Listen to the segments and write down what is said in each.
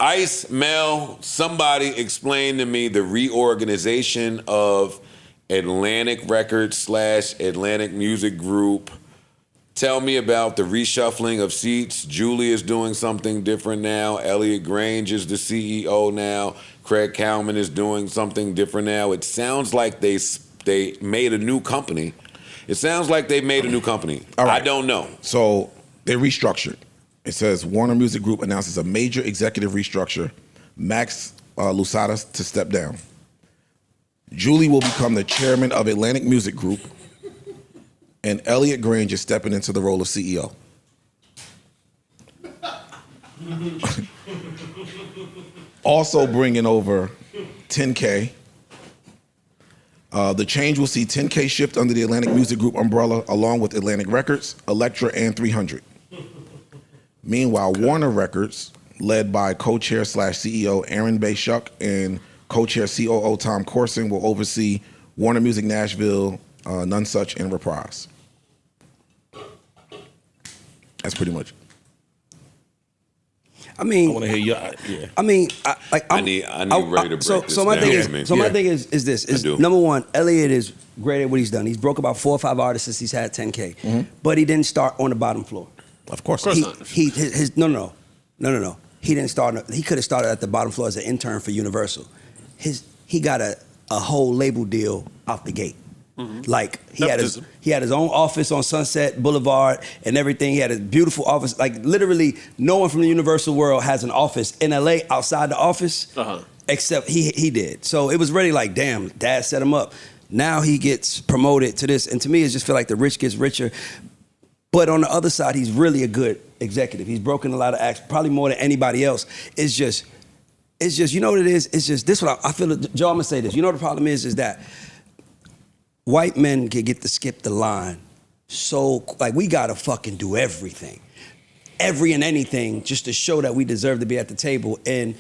Ice, Mel, somebody explain to me the reorganization of Atlantic Records / Atlantic Music Group. Tell me about the reshuffling of seats. Julie is doing something different now. Elliot Grainge is the CEO now. Craig Cowman is doing something different now. It sounds like they made a new company. It sounds like they made a new company. All right. I don't know. So they restructured. It says Warner Music Group announces a major executive restructure. Max Lusada to step down. Julie will become the chairman of Atlantic Music Group, and Elliot Grainge is stepping into the role of CEO. Also bringing over 10K. The change will see 10K shift under the Atlantic Music Group umbrella, along with Atlantic Records, Elektra, and 300. Meanwhile, Warner Records, led by co-chair / CEO Aaron Bay Shuck and co-chair COO Tom Corson, will oversee Warner Music Nashville, None Such, and Reprise. That's pretty much it. I mean, I want to hear you. Yeah. I mean, I need Ray to break this so my down thing is, for me. my thing is this: is number one, Elliot is great at what he's done. He's broke about 4 or 5 artists since he's had 10K, but he didn't start on the bottom floor. Of course He not. No. He didn't start. He could have started at the bottom floor as an intern for Universal. He got a whole label deal out the gate. Like he had his own office on Sunset Boulevard and everything. He had a beautiful office. Like literally, no one from the Universal world has an office in LA outside the office, except he did. So it was really like, damn, Dad set him up. Now he gets promoted to this, and to me, it just feel like the rich gets richer. But on the other side, he's really a good executive. He's broken a lot of acts, probably more than anybody else. It's just, you know what it is? It's just, this what I feel, Joe, I'm gonna say this. You know what the problem is that white men can get to skip the line. So, like, we gotta fucking do everything. Every and anything just to show that we deserve to be at the table. And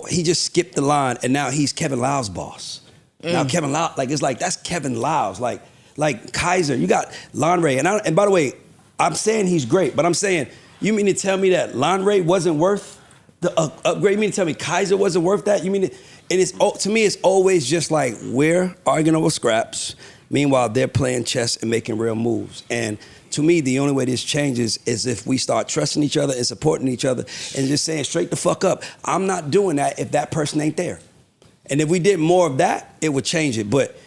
he just skipped the line, and now he's Kevin Lyle's boss. Now Kevin Lyle, it's like, that's Kevin Lyle's. Like Kaiser, you got Lon Ray. And by the way, I'm saying he's great, but I'm saying, you mean to tell me that Lon Ray wasn't worth the upgrade? You mean to tell me Kaiser wasn't worth that? You mean to, and it's, to me, it's always just like, we're arguing over scraps. Meanwhile, they're playing chess and making real moves. And to me, the only way this changes is if we start trusting each other and supporting each other and just saying straight the fuck up, I'm not doing that if that person ain't there. And if we did more of that, it would change it. But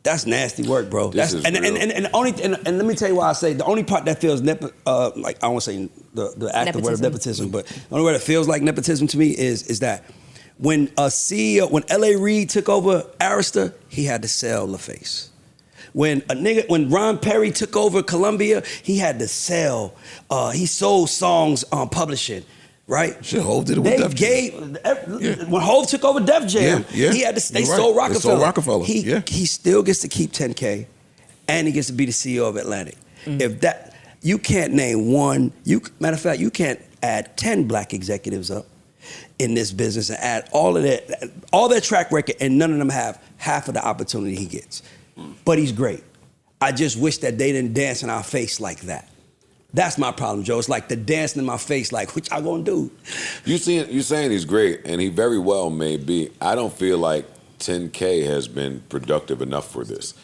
that's nasty work, bro. And let me tell you why I say the only part that feels like, I don't want to say the active word of nepotism, but the only word that feels like nepotism to me is that when a CEO, when L.A. Reid took over Arista, he had to sell LaFace. When Ron Perry took over Columbia, he had to sell. He sold songs on publishing. Right? Shit, Hov did it with Def Jam. When Hov took over Def Jam, he had to. They sold Rockefeller. They sold Rockefeller. He still gets to keep 10K, and he gets to be the CEO of Atlantic. If that, you can't name one. Matter of fact, you can't add 10 black executives up in this business and add all their track record, and none of them have half of the opportunity he gets. But he's great. I just wish that they didn't dance in our face like that. That's my problem, Joe. It's like the dancing in my face, like, what y'all gonna do? You saying he's great, and he very well may be. I don't feel like 10K has been productive enough for this.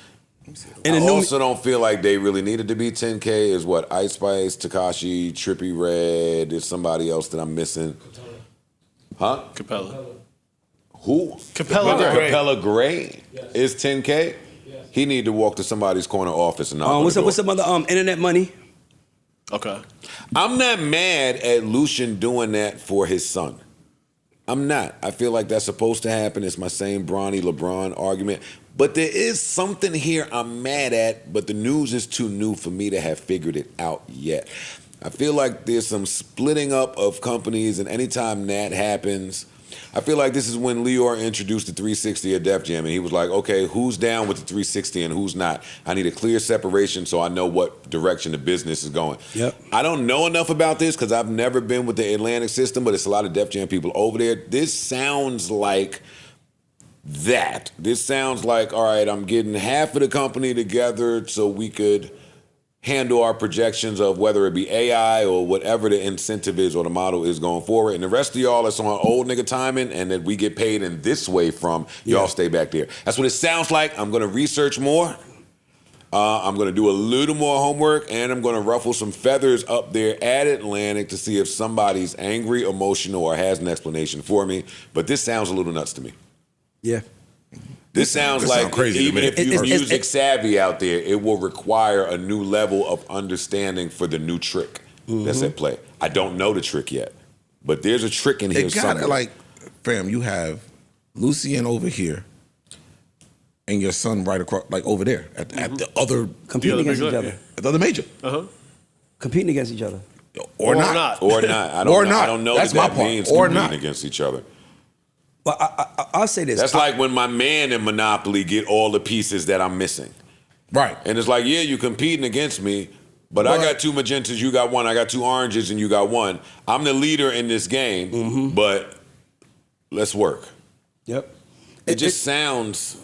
And I also don't feel like they really needed to be 10K. Is what Ice Spice, Tekashi, Trippie Redd, is somebody else that I'm missing? Huh? Capella. Who? Capella Gray is 10K? Yes. He need to walk to somebody's corner office and knock what's some other internet money? Okay. I'm not mad at Lucian doing that for his son. I'm not. I feel like that's supposed to happen. It's my same Bronny LeBron argument. But there is something here I'm mad at, but the news is too new for me to have figured it out yet. I feel like there's some splitting up of companies, and anytime that happens, I feel like this is when Lior introduced the 360 at Def Jam, and he was like, okay, who's down with the 360 and who's not? I need a clear separation so I know what direction the business is going. Yep. I don't know enough about this because I've never been with the Atlantic system, but it's a lot of Def Jam people over there. This sounds like that. This sounds like, all right, I'm getting half of the company together so we could handle our projections of whether it be AI or whatever the incentive is or the model is going forward. And the rest of y'all that's on old nigga timing and that we get paid in this way from, y'all stay back there. That's what it sounds like. I'm going to research more. I'm going to do a little more homework, and I'm going to ruffle some feathers up there at Atlantic to see if somebody's angry, emotional, or has an explanation for me. But this sounds a little nuts to me. Yeah. This sounds like crazy even if you're It's- music savvy out there, it will require a new level of understanding for the new trick that's at play. I don't know the trick yet, but there's a trick in here It got somewhere. like, fam, you have Lucien over here and your son right across, like over there at the other Competing Yeah, against big each look, other. at the other major. Competing against each other. Or not. Or not. I don't Or know. not. I don't know That's that my part. means Or competing not. against each other. But I'll say this. That's like when my man in Monopoly get all the pieces that I'm missing. Right. And it's like, yeah, you competing against me, but I got 2 magentas, you got 1. I got 2 oranges, and you got 1. I'm the leader in this game, but let's work. Yep. It just sounds.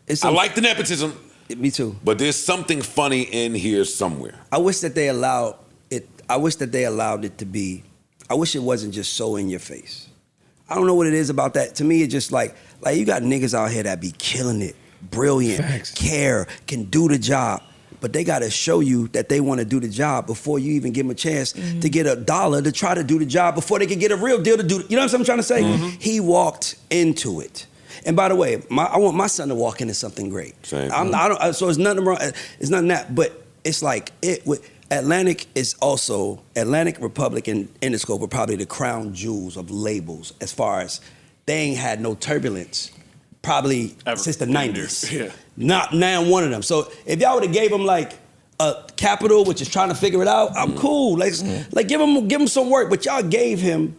It's I like the nepotism, me too. but there's something funny in here somewhere. I wish that they allowed it. I wish that they allowed it to be. I wish it wasn't just so in your face. I don't know what it is about that. To me, it's just like you got niggas out here that be killing it, brilliant, Facts. care, can do the job, but they got to show you that they want to do the job before you even give them a chance to get $1 to try to do the job before they can get a real deal to do. You know what I'm trying to say? He walked into it. And by the way, I want my son to walk into something great. Same. So it's nothing wrong. It's nothing that, but it's like Atlantic is also Atlantic, Republic, and Interscope are probably the crown jewels of labels as far as they ain't had no turbulence probably Ever. since the 90s. Yeah. Not now one of them. So if y'all would have gave them like a Capital, which is trying to figure it out, I'm cool. Like give him some work, but y'all gave him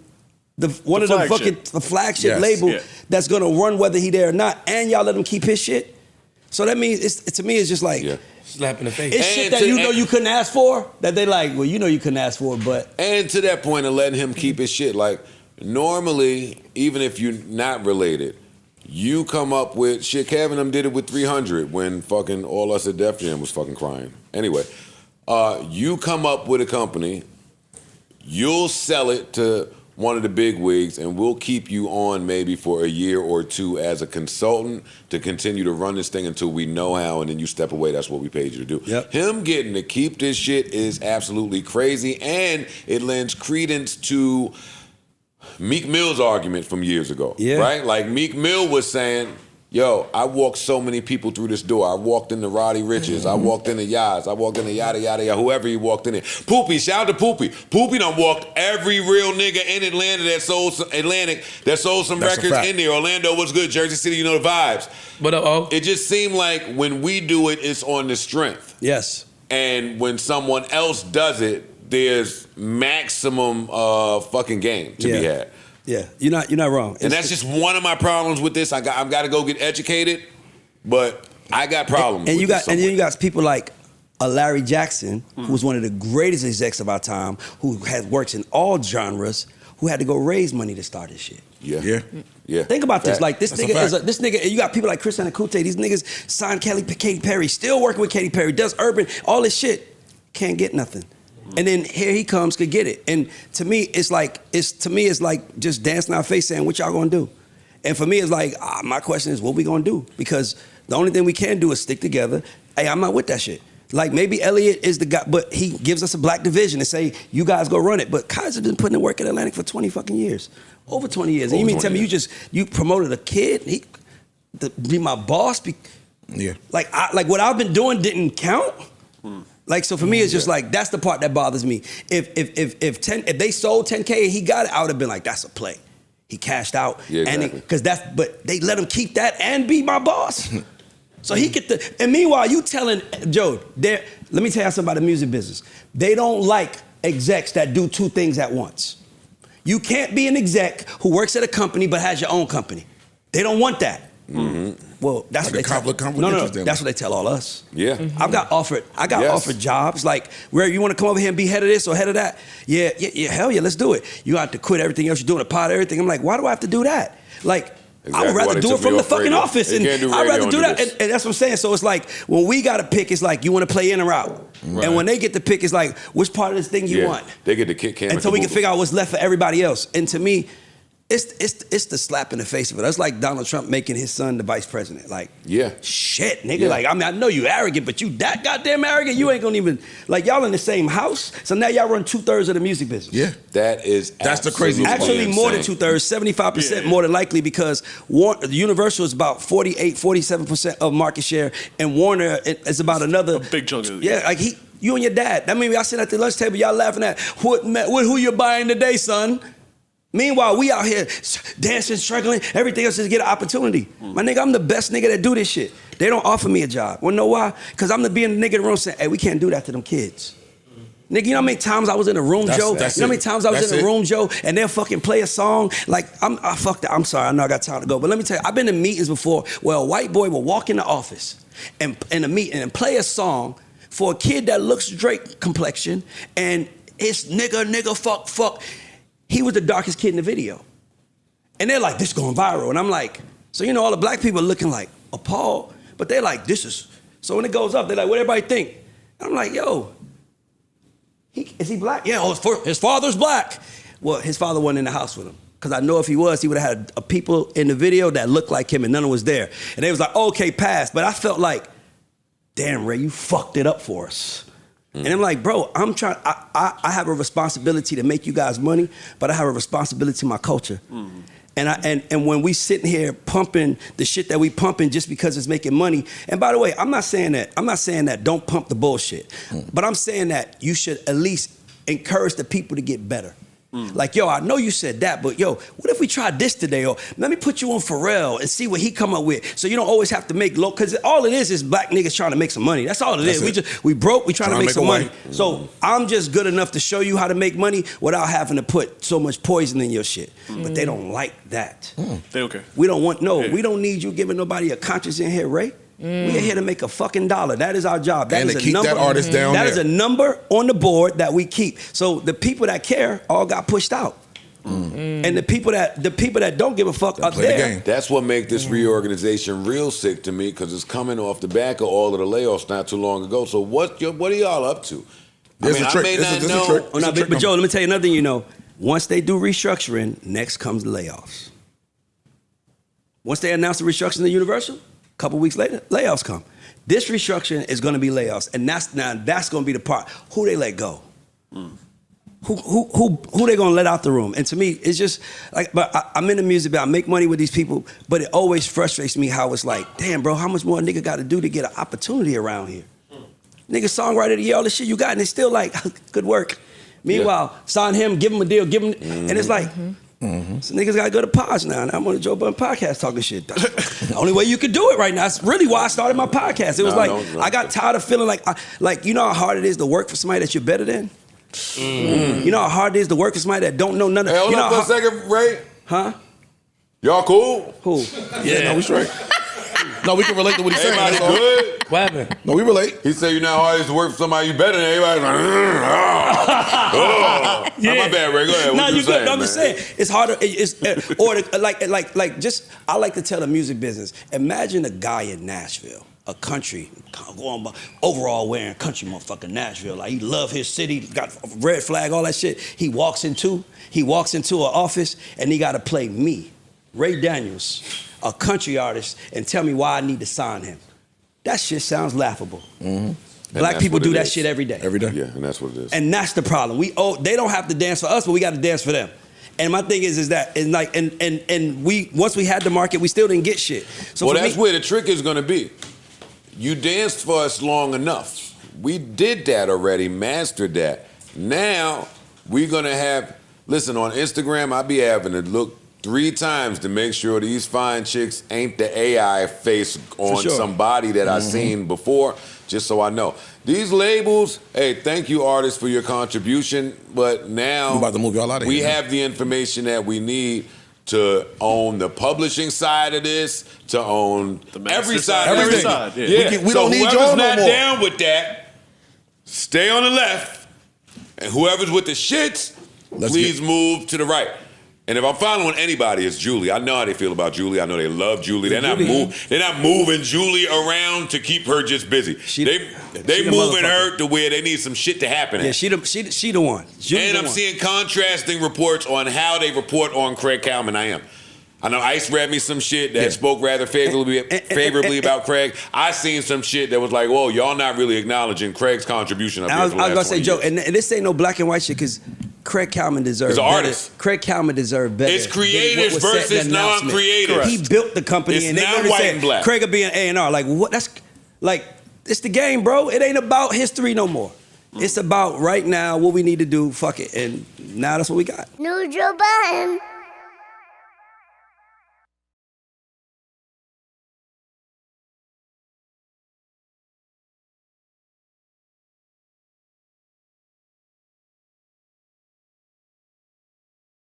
one of the flagship. the flagship Yes. label Yeah. that's gonna run whether he there or not, and y'all let him keep his shit. So that means to me it's just like. Yeah. Slap in the face. It's And shit that to- you know you couldn't ask for, that they like, well, you know you couldn't ask for, but And to that point of letting him keep his shit, like normally, even if you're not related, you come up with shit. Kevin them did it with 300 when fucking all us at Def Jam was fucking crying. Anyway, you come up with a company, you'll sell it to one of the big wigs, and we'll keep you on maybe for a year or 2 as a consultant to continue to run this thing until we know how, and then you step away. That's what we paid you to do. Yep. Him getting to keep this shit is absolutely crazy, and it lends credence to Meek Mill's argument from years ago. Yeah. Right? Like Meek Mill was saying, yo, I walked so many people through this door. I walked into Roddy Richards. I walked into Yaz. I walked into yada, yada, yada, whoever he walked in there. Poopy, shout out to Poopy. Poopy done walked every real nigga in Atlanta that sold some That's a records fact. in there. Orlando was good. Jersey City, you know the vibes. What up, oh? It just seemed like when we do it, it's on the strength. yes. And when someone else does it, there's maximum fucking game to be had. Yeah, you're not wrong. And that's just one of my problems with this. I've got to go get educated, but I got problems. And with you this got and then somewhere. you got people like Larry Jackson, who was one of the greatest execs of our time, who has works in all genres, who had to go raise money to start his shit. Yeah. Think about this. Fact. Like this That's a nigga is fact. this nigga. You got people like Chris Anacute. These niggas signed Katy Perry, still working with Katy Perry, does urban, all this shit, can't get nothing. And then here he comes, could get it. And to me, it's like just dancing our face saying, what y'all gonna do? And for me, it's like, my question is, what we gonna do? Because the only thing we can do is stick together. Hey, I'm not with that shit. Like maybe Elliot is the guy, but he gives us a black division and say, you guys go run it. But Kaiser been putting in work at Atlantic for 20 fucking years. Over 20 years. And you Over mean tell 20 me you promoted a kid to be my boss? Yeah. Like what I've been doing didn't count? Like, so for me, it's just like, that's the part that bothers me. If they sold 10K and he got it, I would have been like, that's a play. He cashed out. Yeah, exactly. But they let him keep that and be my boss. So he and meanwhile, you telling, Joe, let me tell you something about the music business. They don't like execs that do 2 things at once. You can't be an exec who works at a company but has your own company. They don't want that. Mm-hmm. Well, that's Like what they a conflict tell. of No, interest then. that's what they tell all us. Yeah. I got offered jobs like, where you want to come over here and be head of this or head of that? Yeah, hell yeah, let's do it. You have to quit everything else you're doing, a pot of everything. I'm like, why do I have to do that? Like, I would rather do it from the fucking office, and I'd rather do that. And that's what I'm saying. So it's like when we got to pick, it's like you want to play in or out, and when they get to pick, it's like which part of this thing you want. They get to kick Cam until we can figure out what's left for everybody else. And to me, it's the slap in the face of it. That's like Donald Trump making his son the vice president. Like, shit, nigga. Yeah. Like, I mean, I know you arrogant, but you that goddamn arrogant, you ain't gonna even, like, y'all in the same house. So now y'all run 2/3 of the music business. Yeah. That's the crazy part. Actually, more than 2/3, 75% more than likely, because Universal is about 47% of market share, and Warner is about another. A big chunk of it. Yeah, like you and your dad. I mean, y'all sitting at the lunch table, y'all laughing at, who you buying today, son? Meanwhile, we out here dancing, struggling, everything else is to get an opportunity. My nigga, I'm the best nigga that do this shit. They don't offer me a job. Wanna know why? Because I'm the being the nigga in the room saying, hey, we can't do that to them kids. Nigga, you know how many times I was in the room, Joe? You know how many times I was in the room, Joe, and they'll fucking play a song? Like, fuck that. I'm sorry, I know I got time to go. But let me tell you, I've been in meetings before where a white boy will walk in the office and in a meeting and play a song for a kid that looks Drake complexion, and it's nigga, fuck. He was the darkest kid in the video. And they're like, this going viral. And I'm like, so you know, all the black people are looking like appalled, but they're like, this is, so when it goes up, they're like, what everybody think? And I'm like, yo, is he black? Yeah, his father's black. Well, his father wasn't in the house with him. Because I know if he was, he would have had a people in the video that looked like him and none of was there. And they was like, okay, pass. But I felt like, damn, Ray, you fucked it up for us. And I'm like, bro, I'm trying. I have a responsibility to make you guys money, but I have a responsibility to my culture. And when we sitting here pumping the shit that we pumping just because it's making money. And by the way, I'm not saying that don't pump the bullshit, but I'm saying that you should at least encourage the people to get better. Like, yo, I know you said that, but yo, what if we tried this today? Or let me put you on Pharrell and see what he come up with. So you don't always have to make low, because all it is black niggas trying to make some money. That's all it is. We broke, we trying to make some money. So I'm just good enough to show you how to make money without having to put so much poison in your shit. But they don't like that. They don't care. We don't need you giving nobody a conscience in here, Ray. We're here to make a fucking dollar. That is our job. That and is to a keep number. That artist down that there. is a number on the board that we keep. So the people that care all got pushed out. And the people that don't give a fuck are there. That's what makes this reorganization real sick to me, because it's coming off the back of all of the layoffs not too long ago. So what are y'all up to? There's a trick. There's a trick. But Joe, let me tell you another thing. You know, once they do restructuring, next comes the layoffs. Once they announce the restructuring of Universal, a couple weeks later, layoffs come. This restructuring is going to be layoffs, and that's going to be the part. Who they let go? Who they gonna let out the room? And to me, it's just like, but I'm in the music, I make money with these people, but it always frustrates me how it's like, damn, bro, how much more a nigga got to do to get an opportunity around here? Nigga, songwriter of the year, all the shit you got, and it's still like, good work. Meanwhile, sign him, give him a deal, and it's like, so niggas gotta go to pods now. And I'm on the Joe Budden podcast talking shit. That's the only way you could do it right now. That's really why I started my podcast. It was I got tired of feeling like, you know how hard it is to work for somebody that you're better than? You know how hard it is to work for somebody that don't know nothing. Hey, hold you know on for a second, Ray. Huh? Y'all cool? Who? Yeah, no, we straight. No, we can relate to what he's saying. Everybody good? What happened? No, we relate. He said, you know how hard it is to work for somebody you better than. Everybody's like, Yeah. My bad, Ray. Go ahead. No, What you saying, I'm just saying it's harder. I like to tell the music business. Imagine a guy in Nashville, a country, going overall wearing country motherfucker Nashville. Like he love his city, got a red flag, all that shit. He walks into an office and he got to play me, Ray Daniels, a country artist, and tell me why I need to sign him. That shit sounds laughable. Black people do that shit every day. Every day. Yeah, and that's what it is. And that's the problem. They don't have to dance for us, but we got to dance for them. And my thing is that we once we had the market, we still didn't get shit. So that's where the trick is going to be. You danced for us long enough. We did that already, mastered that. Now we're going to have. Listen, on Instagram, I be having to look 3 times to make sure these fine chicks ain't the AI face on somebody that I seen before, just so I know. These labels, hey, thank you, artists, for your contribution, but now we about to move y'all out of we here, have the information that we need to own the publishing side of this, to own every side. Everything. Yeah. We don't need y'all no more. Whoever's not down with that, stay on the left, and whoever's with the shits, please move to the right. And if I'm following anybody, it's Julie. I know how they feel about Julie. I know they love Julie. They're not moving Julie around to keep her just busy. They moving her to where they need some shit to happen. Yeah, she the one. And I'm seeing contrasting reports on how they report on Craig Kalman. I know Ice read me some shit that spoke rather favorably about Craig. I seen some shit that was like, whoa, y'all not really acknowledging Craig's contribution up here. I was gonna say, Joe, and this ain't no black and white shit because Craig Kalman deserved better. He's an artist. Craig Kalman deserved better. It's creators versus non-creators. He built the company, it's and they not never white said and black. Craig will be an A&R. Like what? That's like it's the game, bro. It ain't about history no more. It's about right now what we need to do. Fuck it, and now that's what we got. New Joe Budden.